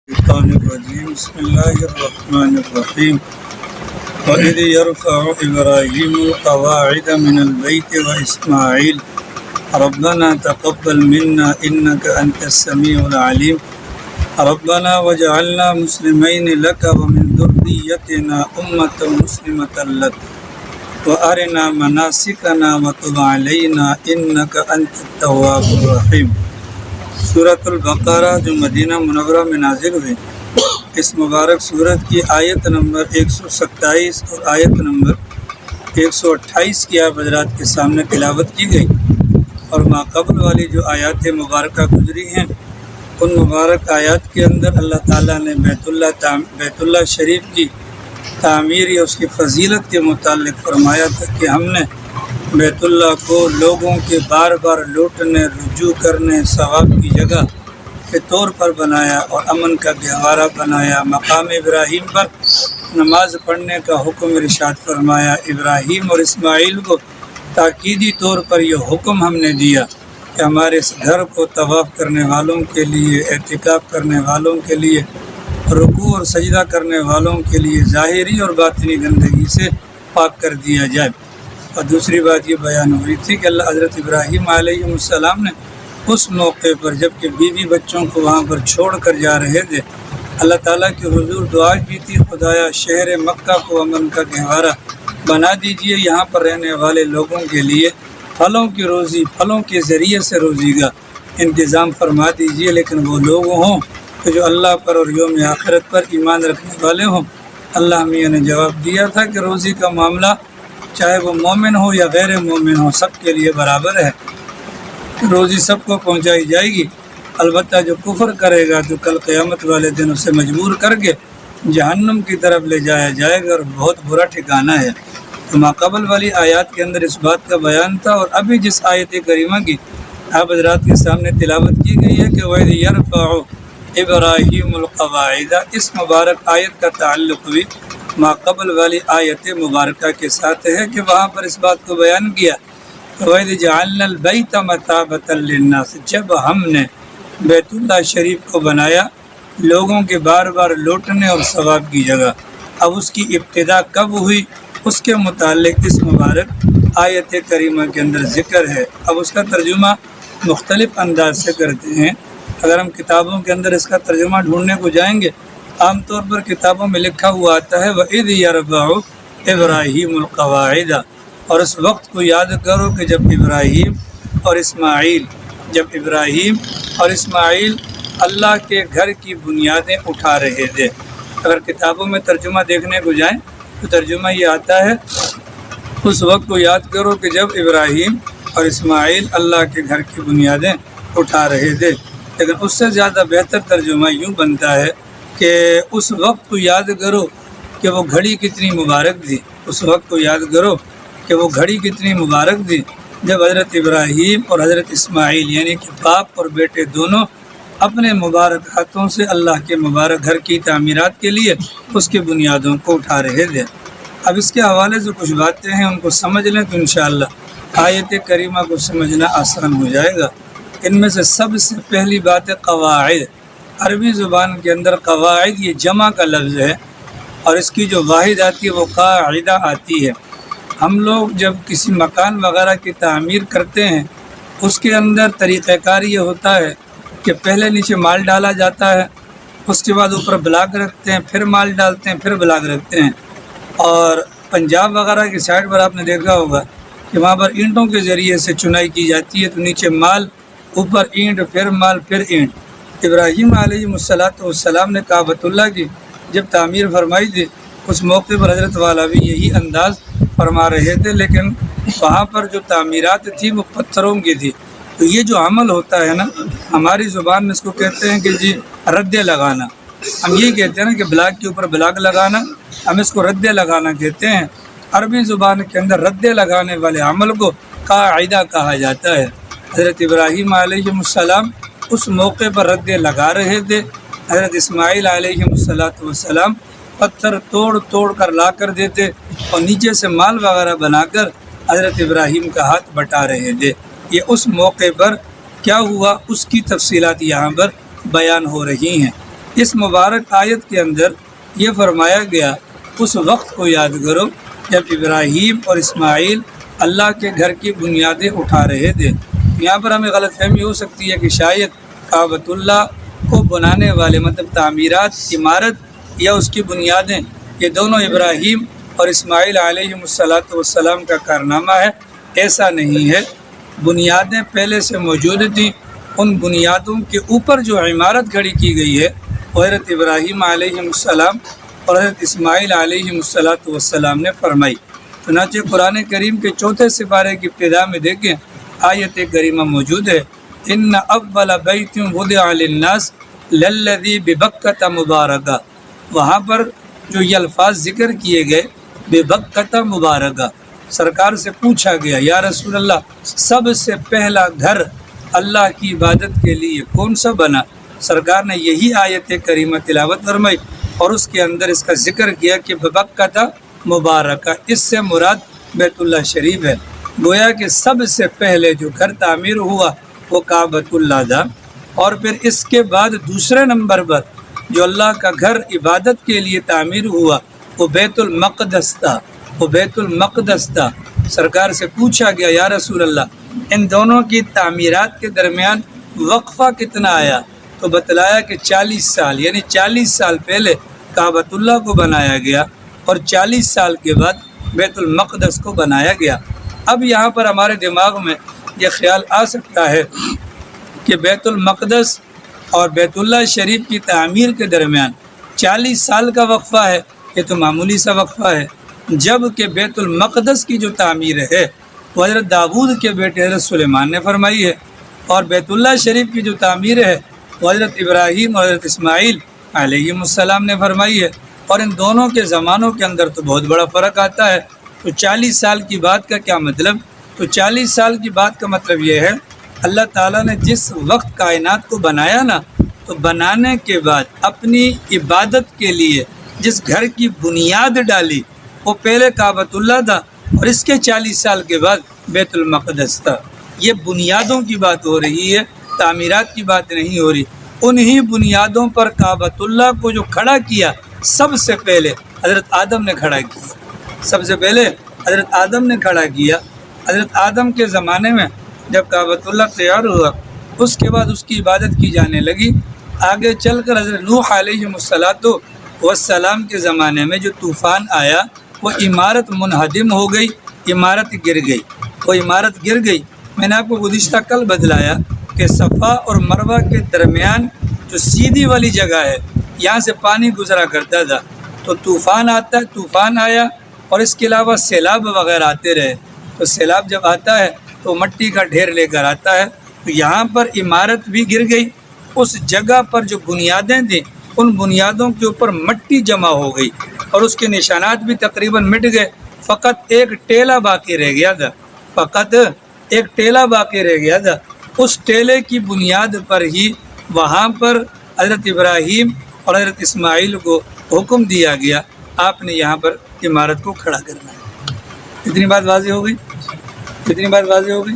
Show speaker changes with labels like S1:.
S1: الشيطان الرجيم بسم الله الرحمن الرحيم وإذ يرفع إبراهيم القواعد من البيت وإسماعيل ربنا تقبل منا إنك أنت السميع العليم ربنا وجعلنا مسلمين لك ومن ذريتنا أمة مسلمة لك وأرنا مناسكنا وتب علينا إنك أنت التواب الرحيم۔ سورۃ البقرہ جو مدینہ منورہ میں نازل ہوئی، اس مبارک سورت کی آیت نمبر 127 اور آیت نمبر 128 کی آپ حضرات کے سامنے تلاوت کی گئی، اور ماقبل والی جو آیات مبارکہ گزری ہیں ان مبارک آیات کے اندر اللہ تعالیٰ نے بیت اللہ شریف کی تعمیر یا اس کی فضیلت کے متعلق فرمایا تھا کہ ہم نے بیت اللہ کو لوگوں کے بار بار لوٹنے، رجوع کرنے، ثواب کی جگہ کے طور پر بنایا اور امن کا گہوارہ بنایا۔ مقام ابراہیم پر نماز پڑھنے کا حکم ارشاد فرمایا۔ ابراہیم اور اسماعیل کو تاکیدی طور پر یہ حکم ہم نے دیا کہ ہمارے اس گھر کو طواف کرنے والوں کے لیے، اعتکاف کرنے والوں کے لیے، رکوع اور سجدہ کرنے والوں کے لیے ظاہری اور باطنی گندگی سے پاک کر دیا جائے۔ اور دوسری بات یہ بیان ہوئی تھی کہ اللہ حضرت ابراہیم علیہ السلام نے اس موقع پر جب کہ بیوی بچوں کو وہاں پر چھوڑ کر جا رہے تھے، اللہ تعالیٰ کی حضور دعا کی تھی، خدایا شہر مکہ کو امن کا گہوارہ بنا دیجئے، یہاں پر رہنے والے لوگوں کے لیے پھلوں کی روزی، پھلوں کے ذریعے سے روزی کا انتظام فرما دیجئے، لیکن وہ لوگ ہوں کہ جو اللہ پر اور یوم آخرت پر ایمان رکھنے والے ہوں۔ اللہ میاں نے جواب دیا تھا کہ روزی کا معاملہ چاہے وہ مومن ہو یا غیر مومن ہو، سب کے لیے برابر ہے، روزی سب کو پہنچائی جائے گی۔ البتہ جو کفر کرے گا تو کل قیامت والے دن اسے مجبور کر کے جہنم کی طرف لے جایا جائے گا، اور بہت برا ٹھکانہ ہے۔ تو ماقبل والی آیات کے اندر اس بات کا بیان تھا، اور ابھی جس آیت کریمہ کی آپ حضرات کے سامنے تلاوت کی گئی ہے کہ وَإِذْ يَرْفَعُ إِبْرَاهِيمُ الْقَوَاعِدَ، اس مبارک آیت کا تعلق بھی ماقبل والی آیت مبارکہ کے ساتھ ہے کہ وہاں پر اس بات کو بیان کیا وَإِذْ جَعَلْنَا الْبَيْتَ مَثَابَةً لِلنَّاسِ، جب ہم نے بیت اللہ شریف کو بنایا لوگوں کے بار بار لوٹنے اور ثواب کی جگہ۔ اب اس کی ابتدا کب ہوئی اس کے متعلق اس مبارک آیت کریمہ کے اندر ذکر ہے۔ اب اس کا ترجمہ مختلف انداز سے کرتے ہیں۔ اگر ہم کتابوں کے اندر اس کا ترجمہ ڈھونڈنے کو جائیں گے، عام طور پر کتابوں میں لکھا ہوا آتا ہے وَإِذْ يَرْفَعُ إِبْرَاهِيمُ الْقَوَاعِدَ، اور اس وقت کو یاد کرو کہ جب ابراہیم اور اسماعیل اللہ کے گھر کی بنیادیں اٹھا رہے تھے۔ اگر کتابوں میں ترجمہ دیکھنے کو جائیں تو ترجمہ یہ آتا ہے اس وقت کو یاد کرو کہ جب ابراہیم اور اسماعیل اللہ کے گھر کی بنیادیں اٹھا رہے تھے، لیکن اس سے زیادہ بہتر ترجمہ یوں بنتا ہے کہ اس وقت کو یاد کرو کہ وہ گھڑی کتنی مبارک تھی، اس وقت کو یاد کرو کہ وہ گھڑی کتنی مبارک تھی جب حضرت ابراہیم اور حضرت اسماعیل یعنی کہ باپ اور بیٹے دونوں اپنے مبارک ہاتھوں سے اللہ کے مبارک گھر کی تعمیرات کے لیے اس کی بنیادوں کو اٹھا رہے تھے۔ اب اس کے حوالے سے کچھ باتیں ہیں، ان کو سمجھ لیں تو انشاءاللہ آیت کریمہ کو سمجھنا آسان ہو جائے گا۔ ان میں سے سب سے پہلی بات ہے قواعد۔ عربی زبان کے اندر قواعد یہ جمع کا لفظ ہے، اور اس کی جو واحد آتی ہے وہ قاعدہ آتی ہے۔ ہم لوگ جب کسی مکان وغیرہ کی تعمیر کرتے ہیں اس کے اندر طریقہ کار یہ ہوتا ہے کہ پہلے نیچے مال ڈالا جاتا ہے، اس کے بعد اوپر بلاک رکھتے ہیں، پھر مال ڈالتے ہیں، پھر بلاک رکھتے ہیں۔ اور پنجاب وغیرہ کی سائڈ پر آپ نے دیکھا ہوگا کہ وہاں پر اینٹوں کے ذریعے سے چنائی کی جاتی ہے، تو نیچے مال، اوپر اینٹ، پھر مال، پھر اینٹ۔ ابراہیم علیہ السلام نے کعبۃ اللہ کی جب تعمیر فرمائی تھی اس موقع پر حضرت والا بھی یہی انداز فرما رہے تھے، لیکن وہاں پر جو تعمیرات تھی وہ پتھروں کی تھی۔ تو یہ جو عمل ہوتا ہے نا، ہماری زبان میں اس کو کہتے ہیں کہ جی ردے لگانا۔ ہم یہ کہتے ہیں نا کہ بلاک کے اوپر بلاک لگانا، ہم اس کو ردے لگانا کہتے ہیں۔ عربی زبان کے اندر ردے لگانے والے عمل کو قاعدہ کہا جاتا ہے۔ حضرت ابراہیم علیہ السلام اس موقع پر ردے لگا رہے تھے، حضرت اسماعیل علیہ السلام پتھر توڑ توڑ کر لا کر دیتے اور نیچے سے مال وغیرہ بنا کر حضرت ابراہیم کا ہاتھ بٹا رہے تھے۔ یہ اس موقع پر کیا ہوا اس کی تفصیلات یہاں پر بیان ہو رہی ہیں۔ اس مبارک آیت کے اندر یہ فرمایا گیا اس وقت کو یاد کرو جب ابراہیم اور اسماعیل اللہ کے گھر کی بنیادیں اٹھا رہے تھے۔ یہاں پر ہمیں غلط فہمی ہو سکتی ہے کہ شاید کعبۃ اللہ کو بنانے والے مطلب تعمیرات، عمارت یا اس کی بنیادیں یہ دونوں ابراہیم اور اسماعیل علیہ السلام کا کارنامہ ہے۔ ایسا نہیں ہے، بنیادیں پہلے سے موجود تھیں، ان بنیادوں کے اوپر جو عمارت کھڑی کی گئی ہے وہ حضرت ابراہیم علیہ السلام اور حضرت اسماعیل علیہ السلام نے فرمائی۔ چنانچہ قرآن کریم کے 4 سپارے کی ابتدا میں دیکھیں آیت کریمہ موجود ہے، ان اول بیت وضع للناس للذی ببکۃ مبارکہ۔ وہاں پر جو یہ الفاظ ذکر کیے گئے ببکۃ مبارکہ، سرکار سے پوچھا گیا یا رسول اللہ سب سے پہلا گھر اللہ کی عبادت کے لیے کون سا بنا؟ سرکار نے یہی آیت کریمہ تلاوت فرمائی اور اس کے اندر اس کا ذکر کیا کہ ببکۃ مبارکہ، اس سے مراد بیت اللہ شریف ہے۔ گویا کہ سب سے پہلے جو گھر تعمیر ہوا وہ کعبۃ اللہ تھا، اور پھر اس کے بعد دوسرے نمبر پر جو اللہ کا گھر عبادت کے لیے تعمیر ہوا وہ بیت المقدس تھا، وہ بیت المقدس تھا۔ سرکار سے پوچھا گیا یا رسول اللہ ان دونوں کی تعمیرات کے درمیان وقفہ کتنا آیا؟ تو بتلایا کہ 40 سال، یعنی 40 سال پہلے کعبۃ اللہ کو بنایا گیا اور 40 سال کے بعد بیت المقدس کو بنایا گیا۔ اب یہاں پر ہمارے دماغ میں یہ خیال آ سکتا ہے کہ بیت المقدس اور بیت اللہ شریف کی تعمیر کے درمیان 40 سال کا وقفہ ہے، یہ تو معمولی سا وقفہ ہے، جب کہ بیت المقدس کی جو تعمیر ہے وہ حضرت داؤد کے بیٹے حضرت سلیمان نے فرمائی ہے، اور بیت اللہ شریف کی جو تعمیر ہے وہ حضرت ابراہیم اور حضرت اسماعیل علیہ السلام نے فرمائی ہے، اور ان دونوں کے زمانوں کے اندر تو بہت بڑا فرق آتا ہے۔ تو 40 سال کی بات کا کیا مطلب؟ تو 40 سال کی بات کا مطلب یہ ہے اللہ تعالیٰ نے جس وقت کائنات کو بنایا نا، تو بنانے کے بعد اپنی عبادت کے لیے جس گھر کی بنیاد ڈالی وہ پہلے کعبۃ اللہ تھا اور اس کے 40 سال کے بعد بیت المقدس تھا۔ یہ بنیادوں کی بات ہو رہی ہے، تعمیرات کی بات نہیں ہو رہی۔ انہی بنیادوں پر کعبۃ اللہ کو جو کھڑا کیا سب سے پہلے حضرت آدم نے کھڑا کیا، سب سے پہلے حضرت آدم نے کھڑا کیا۔ حضرت آدم کے زمانے میں جب کعبۃ اللہ تیار ہوا اس کے بعد اس کی عبادت کی جانے لگی۔ آگے چل کر حضرت نوح علیہ السلام کے زمانے میں جو طوفان آیا وہ عمارت منہدم ہو گئی، عمارت گر گئی، وہ عمارت گر گئی۔ میں نے آپ کو گزشتہ کل بتلایا کہ صفا اور مروہ کے درمیان جو سیدھی والی جگہ ہے یہاں سے پانی گزرا کرتا تھا، تو طوفان آتا ہے، طوفان آیا اور اس کے علاوہ سیلاب وغیرہ آتے رہے، تو سیلاب جب آتا ہے تو مٹی کا ڈھیر لے کر آتا ہے، تو یہاں پر عمارت بھی گر گئی۔ اس جگہ پر جو بنیادیں تھیں ان بنیادوں کے اوپر مٹی جمع ہو گئی اور اس کے نشانات بھی تقریباً مٹ گئے، فقط ایک ٹیلا باقی رہ گیا تھا، فقط ایک ٹیلا باقی رہ گیا تھا۔ اس ٹیلے کی بنیاد پر ہی وہاں پر حضرت ابراہیم اور حضرت اسماعیل کو حکم دیا گیا آپ نے یہاں پر عمارت کو کھڑا کرنا ہے۔ اتنی بات واضح ہو گئی، اتنی بات واضح ہو گئی۔